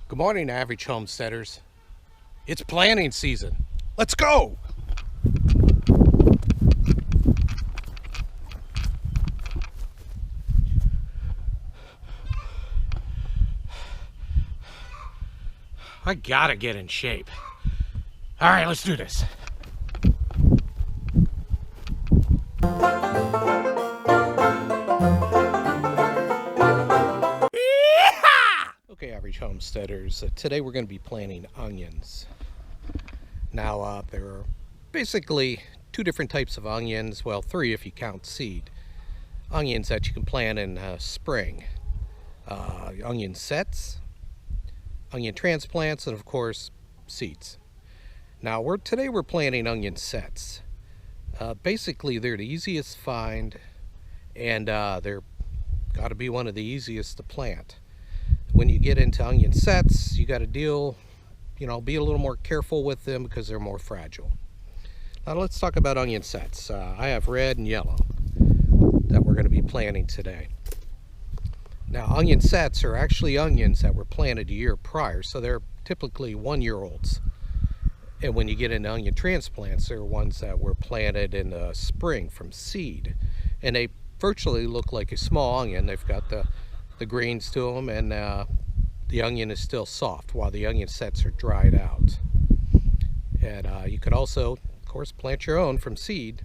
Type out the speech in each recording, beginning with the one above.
Good morning, average homesteaders. It's planting season. Let's go! I gotta get in shape. All right, let's do this. Okay, average homesteaders, today we're going to be planting onions. Now, there are basically two different types of onions, well, three if you count seed. Onions that you can plant in spring. Onion sets, onion transplants, and of course, seeds. Now, today we're planting onion sets. Basically, they're the easiest to find, and they're got to be one of the easiest to plant. When you get into onion sets, you got to be a little more careful with them because they're more fragile. Now let's talk about onion sets. I have red and yellow that we're going to be planting today. Now onion sets are actually onions that were planted a year prior, so they're typically 1-year-olds. And when you get into onion transplants, they're ones that were planted in the spring from seed. And they virtually look like a small onion. They've got the greens to them, and the onion is still soft while the onion sets are dried out. And you could also, of course, plant your own from seed.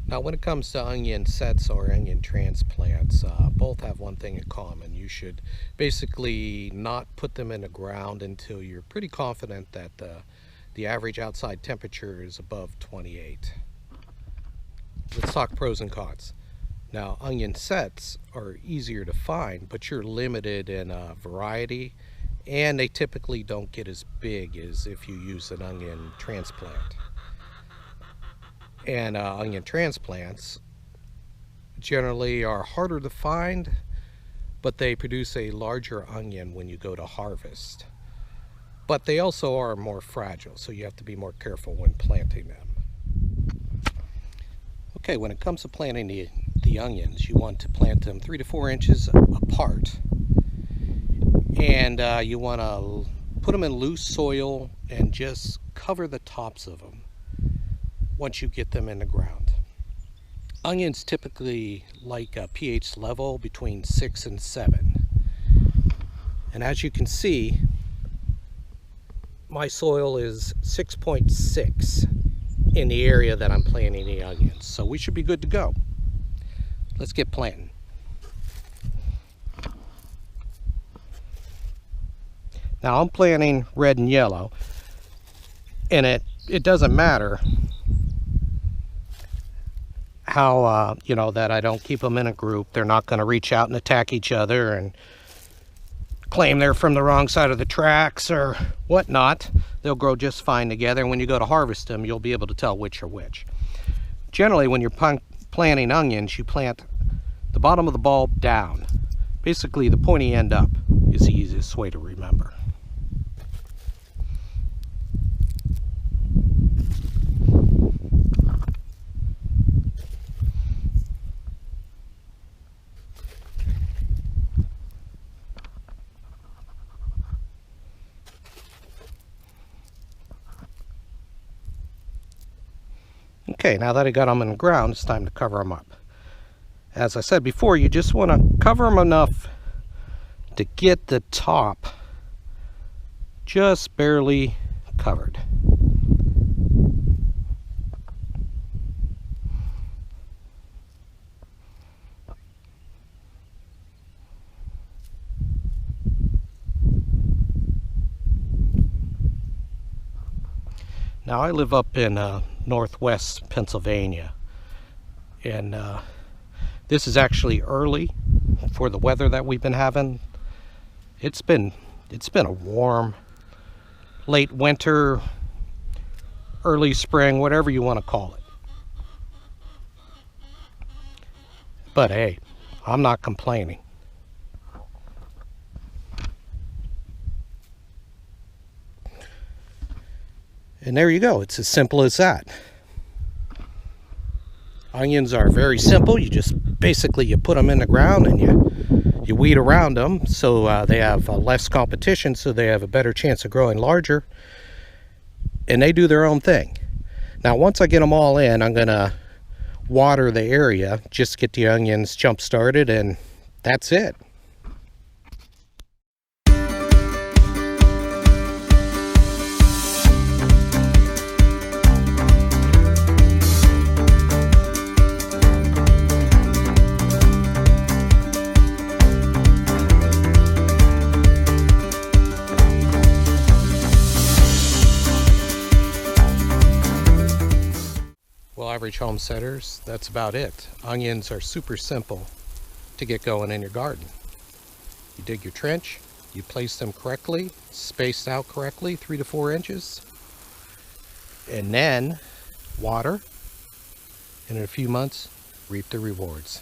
Now when it comes to onion sets or onion transplants, both have one thing in common. You should basically not put them in the ground until you're pretty confident that the average outside temperature is above 28. Let's talk pros and cons. Now, onion sets are easier to find, but you're limited in variety, and they typically don't get as big as if you use an onion transplant. And onion transplants generally are harder to find, but they produce a larger onion when you go to harvest. But they also are more fragile, so you have to be more careful when planting them. Okay, when it comes to planting the onions, you want to plant them 3 to 4 inches apart, and you want to put them in loose soil and just cover the tops of them once you get them in the ground. Onions typically like a pH level between 6 and 7, and as you can see, my soil is 6.6 in the area that I'm planting the onions, so we should be good to go. Let's get planting. Now I'm planting red and yellow, and it doesn't matter how that I don't keep them in a group. They're not going to reach out and attack each other and claim they're from the wrong side of the tracks or whatnot. They'll grow just fine together, and when you go to harvest them, you'll be able to tell which are which. Generally, when you're planting onions, you plant the bottom of the bulb down. Basically, the pointy end up is the easiest way to remember. Okay, now that I got them in the ground, it's time to cover them up. As I said before, you just want to cover them enough to get the top just barely covered. Now I live up in northwest Pennsylvania, and this is actually early for the weather that we've been having. It's been a warm late winter, early spring, whatever you want to call it. But hey, I'm not complaining. And there you go. It's as simple as that. Onions are very simple. You just basically you put them in the ground and You weed around them so they have less competition, so they have a better chance of growing larger, and they do their own thing. Now once I get them all in, I'm gonna water the area, just get the onions jump started, and that's it. Well, average homesteaders, that's about it. Onions are super simple to get going in your garden. You dig your trench, you place them correctly, spaced out correctly, 3 to 4 inches, and then water, and in a few months, reap the rewards.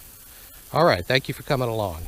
All right, thank you for coming along.